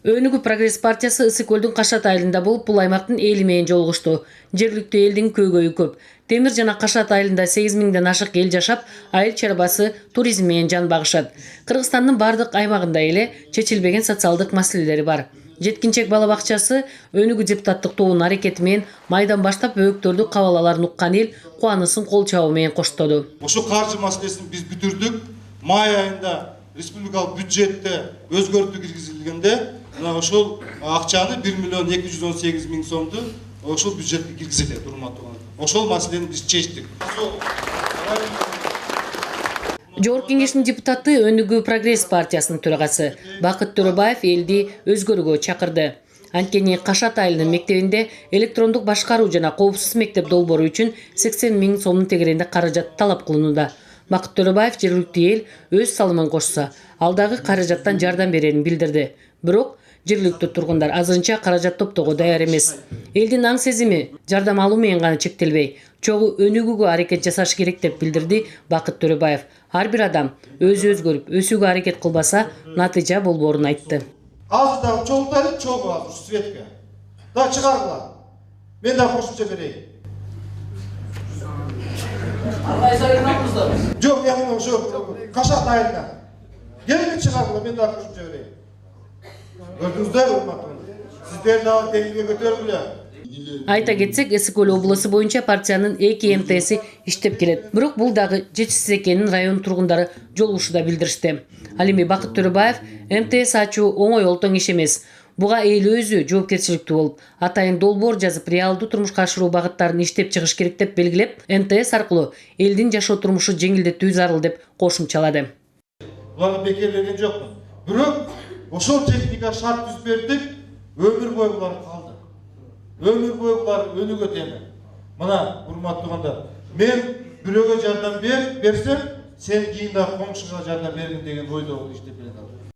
Өнүгүү Прогресс партиясы Ысык-Көлдүн Кашат айылында болуп, бул аймактын эли менен жолугушту. Жергиликтүү элдин көйгөйү көп. Темир жана Кашат айылында 8 миңден ашык эл жашап, айыл чарбасы туризм менен жан багышат. Кыргызстандын бардык аймагында эле чечилбеген социалдык маселелери бар. Жеткинчек бала бакчасы өнүгүү депутаттык тобунун аракети менен майдан баштап өбөктөрдү кабалаларын уккан эл кубанысын кол чабуу менен коштоду. Ошол каржы маселесин биз бүтүрдүк. Май айында республикалык бюджетте өзгөртүү киргизилгенде ошол акчаны 1 миллион 218 миң сомду ошол бюджетке киргизилет, урматтуу. Ошол маселени биз чечтик. Жогорку кеңештин депутаты Өнүгүү Прогресс партиясынын төрагасы Бакыт Төрөбаев элди өзгөрүүгө чакырды. Анткени Кашат айылынын мектебинде электрондук башкаруу жана коопсуз мектеп долбоору үчүн 80 миң сомдун тегерегинде каражат талап кылынууда. Бакыт Төрөбаев жергиликтүү эл өз салымын кошсо, ал дагы каражаттан жардам берерин билдирди. Бирок жергиликтүү тургундар азырынча каражат топтоого даяр эмес. Элдин аң сезими жардам алуу менен гана чектелбей, чогуу өнүгүүгө аракет жасаш керек деп билдирди Бакыт Төрөбаев. Ар бир адам өзү өзгөрүп, өсүүгө аракет кылбаса, натыйжа болбоорун айтты. Азыр дагы чогултайлы, чогуу азыр светке. Да чыгаргыла. Мен да кошумча берейин. Жок, мен ошо Кашат айылында. Келип чыгаргыла, мен да кошумча берейин. Көрдүңүздөр, урматтуу. Сиздер дагы деңгээлге көтөрүлгүлө. Айта кетсек, Ысык-Көл облусу боюнча партиянын 2 МТСи иштеп келет. Бирок бул дагы жетишсиз экенин район тургундары жолугушууда билдиришти. Ал эми Бакыт Төрөбаев МТС ачуу оңой олтоң иш эмес. Буга эл өзү жоопкерчиликтүү болуп, атайын долбоор жазып, реалдуу турмушка ашыруу багыттарын иштеп чыгыш керек деп белгилеп, МТС аркылуу элдин жашоо турмушу жеңилдетүү зарыл деп кошумчалады. Буларды бекерленген жокмун. Бирок ошол техника шарт түзүп бердик, өмүр бою булар калды. Өмүр бою булар өнүгө теми. Мына, урматтуугандар, мен бирөөгө жардам берсем, сен кийин да коңшуга жардам бергин деген ойдо иштеп келе жатам.